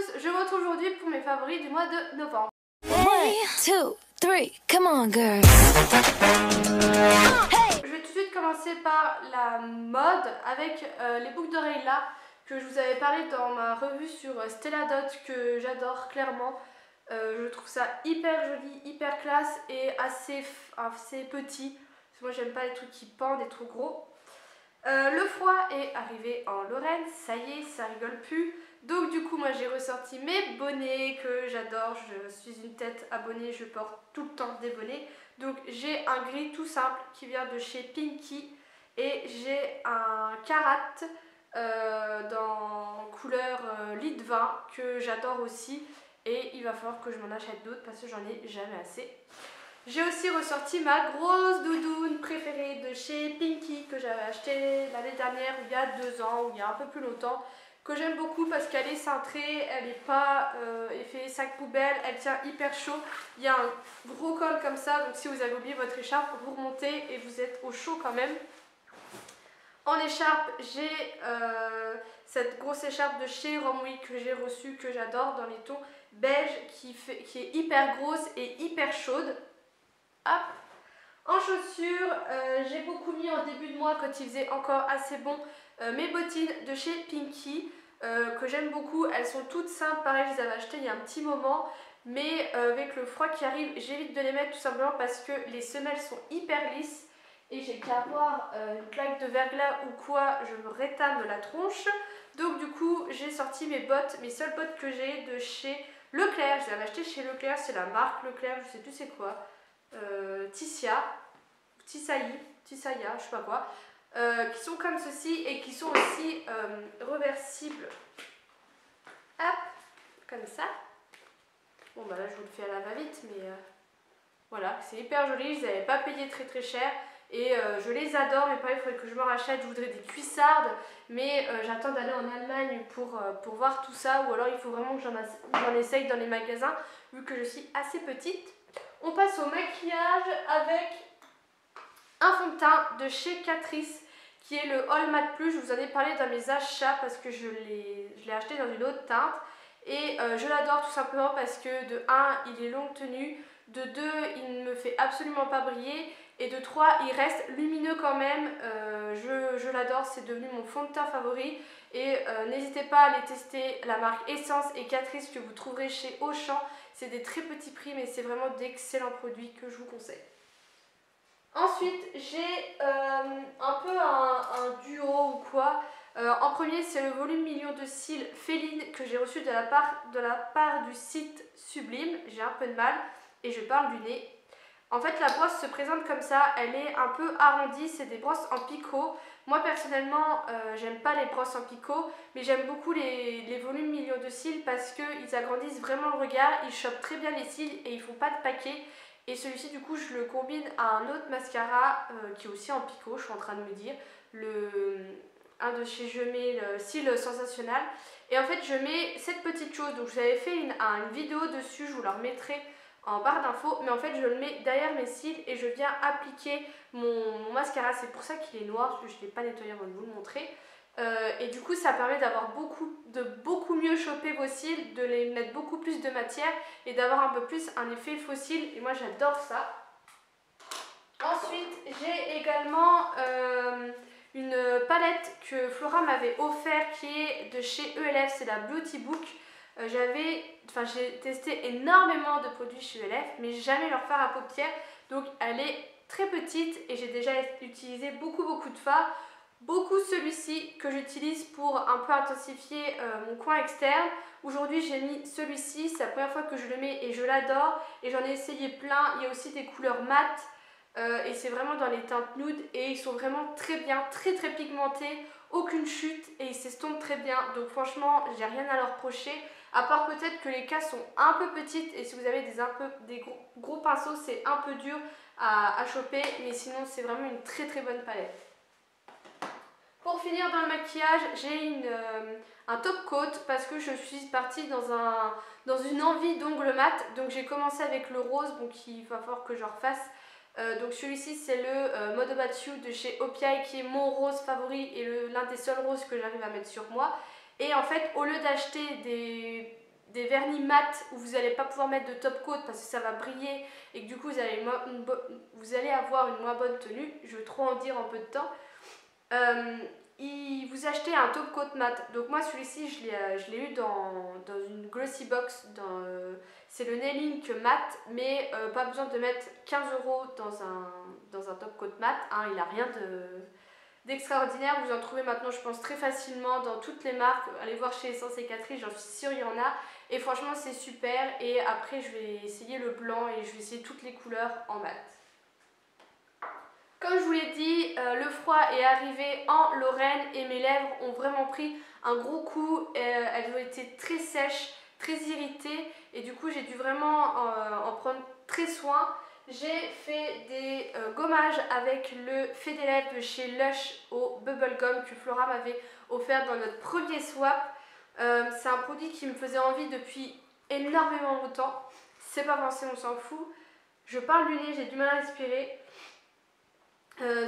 tous, je vous retrouve aujourd'hui pour mes favoris du mois de novembre. 1, 2, 3, come on girls. Je vais tout de suite commencer par la mode avec les boucles d'oreilles là que je vous avais parlé dans ma revue sur Stella Dot, que j'adore clairement. Je trouve ça hyper joli, hyper classe et assez petit. Parce que moi j'aime pas les trucs qui pendent et trop gros. Le froid est arrivé en Lorraine, ça y est, ça rigole plus. Donc du coup moi j'ai ressorti mes bonnets que j'adore, je suis une tête abonnée, je porte tout le temps des bonnets. Donc j'ai un gris tout simple qui vient de chez Pinky et j'ai un Karat dans couleur lit de vin que j'adore aussi, et il va falloir que je m'en achète d'autres parce que j'en ai jamais assez. J'ai aussi ressorti ma grosse doudoune préférée de chez Pinky que j'avais acheté l'année dernière, il y a 2 ans ou il y a un peu plus longtemps, que j'aime beaucoup parce qu'elle est cintrée, elle n'est pas effet sac poubelle, elle tient hyper chaud. Il y a un gros col comme ça, donc si vous avez oublié votre écharpe, vous remontez et vous êtes au chaud quand même. En écharpe, j'ai cette grosse écharpe de chez Romwe que j'ai reçue, que j'adore, dans les tons beige, qui est hyper grosse et hyper chaude. Hop. En chaussures, j'ai beaucoup mis en début de mois, quand il faisait encore assez bon, mes bottines de chez Pinky que j'aime beaucoup. Elles sont toutes simples, pareil, je les avais achetées il y a un petit moment, mais avec le froid qui arrive, j'évite de les mettre tout simplement parce que les semelles sont hyper lisses et j'ai qu'à avoir une claque de verglas ou quoi, je me rétame la tronche. Donc du coup, j'ai sorti mes bottes, mes seules bottes que j'ai de chez Leclerc. Je les avais achetées chez Leclerc, c'est la marque Leclerc, je sais plus c'est quoi. Tisaya, je sais pas quoi, qui sont comme ceci et qui sont aussi reversibles. Hop, comme ça. Bon bah là je vous le fais à la va-vite, mais voilà, c'est hyper joli, je les avais pas payé très cher et je les adore, mais pareil il faudrait que je me rachète. Je voudrais des cuissardes, mais j'attends d'aller en Allemagne pour voir tout ça, ou alors il faut vraiment que j'en essaye dans les magasins vu que je suis assez petite. On passe au maquillage avec un fond de teint de chez Catrice qui est le All Matte Plus. Je vous en ai parlé dans mes achats parce que je l'ai acheté dans une autre teinte et je l'adore tout simplement parce que de 1 il est longue tenue, de 2 il ne me fait absolument pas briller et de 3 il reste lumineux quand même. Je l'adore, c'est devenu mon fond de teint favori et n'hésitez pas à aller tester la marque Essence et Catrice que vous trouverez chez Auchan. C'est des très petits prix mais c'est vraiment d'excellents produits que je vous conseille. Ensuite j'ai un peu un duo ou quoi. En premier c'est le volume million de cils Féline que j'ai reçu de la part du site Sublime. J'ai un peu de mal et je parle du nez. En fait la brosse se présente comme ça, elle est un peu arrondie, c'est des brosses en picot. Moi personnellement j'aime pas les brosses en picot, mais j'aime beaucoup les volumes millions de cils parce qu'ils agrandissent vraiment le regard, ils chopent très bien les cils et ils font pas de paquet. Et celui-ci du coup je le combine à un autre mascara qui est aussi en picot, je suis en train de me dire, un de chez Je mets le cils sensationnel. Et en fait je mets cette petite chose, donc je vous avais fait une vidéo dessus, je vous la remettrai en barre d'infos, mais en fait je le mets derrière mes cils et je viens appliquer mon mascara. C'est pour ça qu'il est noir, parce que je ne l'ai pas nettoyé avant de vous le montrer. Et du coup ça permet d'avoir beaucoup mieux choper vos cils, de les mettre beaucoup plus de matière et d'avoir un peu plus un effet faux cils, et moi j'adore ça. Ensuite j'ai également une palette que Flora m'avait offert qui est de chez ELF, c'est la Beauty Book. J'ai testé énormément de produits chez ELF mais jamais leur fard à paupières, donc elle est très petite et j'ai déjà utilisé beaucoup de fards. Beaucoup celui-ci que j'utilise pour un peu intensifier mon coin externe. Aujourd'hui j'ai mis celui-ci, c'est la première fois que je le mets et je l'adore et j'en ai essayé plein. Il y a aussi des couleurs mates et c'est vraiment dans les teintes nude et ils sont vraiment très bien, très pigmentés, aucune chute et ils s'estompent très bien. Donc franchement j'ai rien à leur reprocher, à part peut-être que les cases sont un peu petites et si vous avez des gros pinceaux c'est un peu dur à choper, mais sinon c'est vraiment une très bonne palette. Pour finir dans le maquillage, j'ai un top coat parce que je suis partie dans une envie d'ongles mat. Donc j'ai commencé avec le rose, donc il va falloir que je refasse. Donc celui-ci c'est le Mode Battu de chez Opiai qui est mon rose favori et l'un des seuls roses que j'arrive à mettre sur moi. Et en fait au lieu d'acheter des vernis mat où vous n'allez pas pouvoir mettre de top coat parce que ça va briller et que du coup vous allez avoir une moins bonne tenue, je vais trop en dire en peu de temps, vous achetez un top coat mat. Donc moi celui-ci je l'ai eu dans une glossy box, c'est le Nail Ink mat, mais pas besoin de mettre 15 € dans un top coat mat, hein, il n'a rien d'extraordinaire. Vous en trouvez maintenant je pense très facilement dans toutes les marques. Allez voir chez Essence et Catrice, j'en suis sûre il y en a, et franchement c'est super. Et après je vais essayer le blanc et je vais essayer toutes les couleurs en mat. Comme je vous l'ai dit, le froid est arrivé en Lorraine et mes lèvres ont vraiment pris un gros coup. Elles ont été très sèches, très irritées, et du coup j'ai dû vraiment en prendre très soin. J'ai fait des gommages avec le fait des lèvres de chez Lush au Bubblegum que Flora m'avait offert dans notre premier swap. C'est un produit qui me faisait envie depuis énormément longtemps. C'est pas pensé, on s'en fout. Je parle du nez, j'ai du mal à respirer.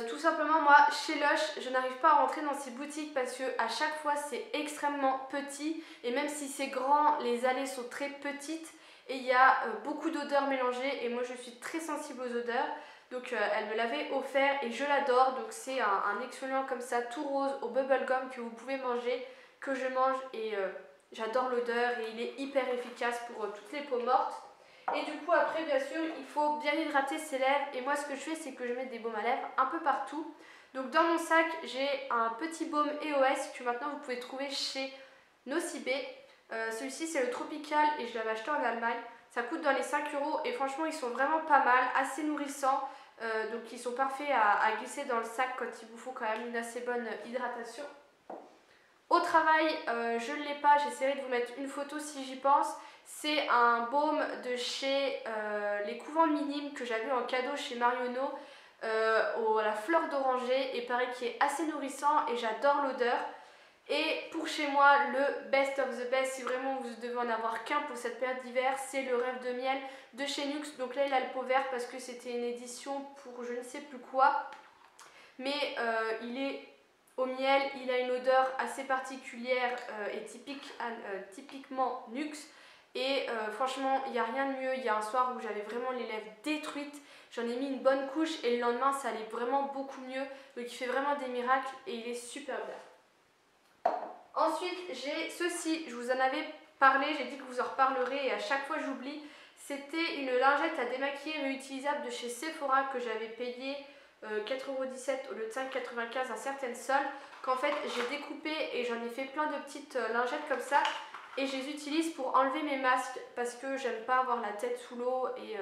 Tout simplement, moi chez Lush je n'arrive pas à rentrer dans ces boutiques parce que à chaque fois c'est extrêmement petit, et même si c'est grand, les allées sont très petites et il y a beaucoup d'odeurs mélangées, et moi je suis très sensible aux odeurs. Donc elle me l'avait offert et je l'adore. Donc c'est un exfoliant comme ça tout rose au bubblegum que vous pouvez manger, que je mange, et j'adore l'odeur et il est hyper efficace pour toutes les peaux mortes. Et du coup après bien sûr il faut bien hydrater ses lèvres, et moi ce que je fais c'est que je mets des baumes à lèvres un peu partout. Donc dans mon sac j'ai un petit baume EOS que maintenant vous pouvez trouver chez Nocibé. Celui-ci c'est le Tropical et je l'avais acheté en Allemagne. Ça coûte dans les 5 € et franchement ils sont vraiment pas mal, assez nourrissants. Donc ils sont parfaits à glisser dans le sac quand il vous faut quand même une assez bonne hydratation. Au travail, je ne l'ai pas, j'essaierai de vous mettre une photo si j'y pense. C'est un baume de chez les Couvents Minimes que j'avais en cadeau chez Marionneau, à la fleur d'oranger, et pareil qui est assez nourrissant et j'adore l'odeur. Et pour chez moi, le best of the best, si vraiment vous devez en avoir qu'un pour cette période d'hiver, c'est le Rêve de Miel de chez Nuxe. Donc là il a le pot vert parce que c'était une édition pour je ne sais plus quoi, mais il est au miel, il a une odeur assez particulière et typiquement Nuxe. Et franchement, il n'y a rien de mieux. Il y a un soir où j'avais vraiment les lèvres détruites, j'en ai mis une bonne couche et le lendemain ça allait vraiment beaucoup mieux. Donc il fait vraiment des miracles et il est super bien. Ensuite j'ai ceci, je vous en avais parlé, j'ai dit que vous en reparlerez et à chaque fois j'oublie. C'était une lingette à démaquiller réutilisable de chez Sephora que j'avais payé 4,17 € au lieu de 5,95 à certaines soldes, qu'en fait j'ai découpé et j'en ai fait plein de petites lingettes comme ça, et je les utilise pour enlever mes masques parce que j'aime pas avoir la tête sous l'eau et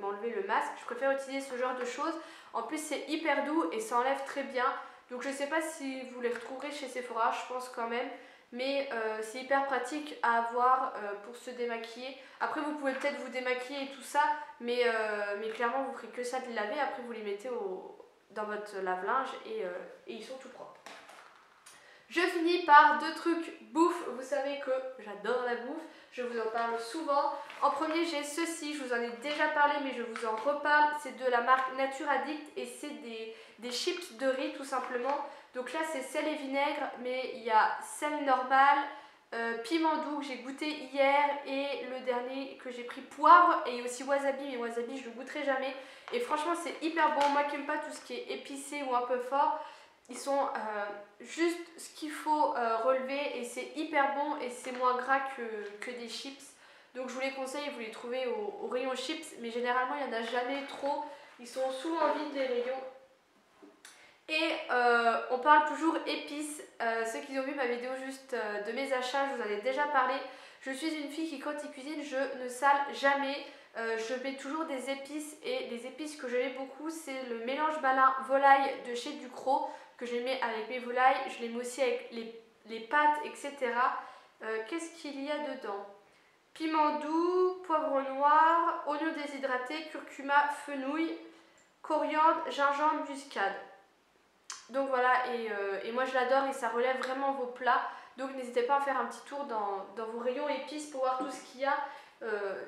m'enlever le masque. Je préfère utiliser ce genre de choses. En plus c'est hyper doux et ça enlève très bien. Donc je sais pas si vous les retrouverez chez Sephora, je pense quand même. Mais c'est hyper pratique à avoir pour se démaquiller. Après vous pouvez peut-être vous démaquiller et tout ça, mais clairement vous ferez que ça de les laver. Après vous les mettez dans votre lave-linge et ils sont tout propres. Je finis par deux trucs bouffe. Vous savez que j'adore la bouffe, je vous en parle souvent. En premier j'ai ceci, je vous en ai déjà parlé mais je vous en reparle. C'est de la marque Nature Addict et c'est des chips de riz tout simplement. Donc là c'est sel et vinaigre, mais il y a sel normal, piment doux que j'ai goûté hier, et le dernier que j'ai pris poivre, et aussi wasabi, mais wasabi je le goûterai jamais. Et franchement c'est hyper bon, moi qui n'aime pas tout ce qui est épicé ou un peu fort, ils sont juste ce qu'il faut relever, et c'est hyper bon et c'est moins gras que des chips. Donc je vous les conseille, vous les trouvez au rayon chips, mais généralement il n'y en a jamais trop, ils sont souvent vides les rayons. Et on parle toujours épices. Ceux qui ont vu ma vidéo juste de mes achats, je vous en ai déjà parlé. Je suis une fille qui, quand il cuisine, je ne sale jamais. Je mets toujours des épices, et les épices que j'aime beaucoup c'est le mélange malin volaille de chez Ducros que je mets avec mes volailles. Je les mets aussi avec les pâtes, etc. Qu'est-ce qu'il y a dedans? Piment doux, poivre noir, oignon déshydraté, curcuma, fenouil, coriandre, gingembre, muscade. Donc voilà, et moi je l'adore et ça relève vraiment vos plats. Donc n'hésitez pas à faire un petit tour dans vos rayons épices pour voir tout ce qu'il y a.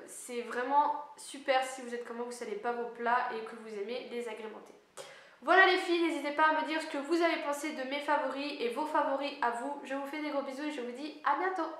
C'est vraiment super si vous êtes comme moi, vous ne savez pas vos plats et que vous aimez les agrémenter. Voilà les filles, n'hésitez pas à me dire ce que vous avez pensé de mes favoris et vos favoris à vous. Je vous fais des gros bisous et je vous dis à bientôt.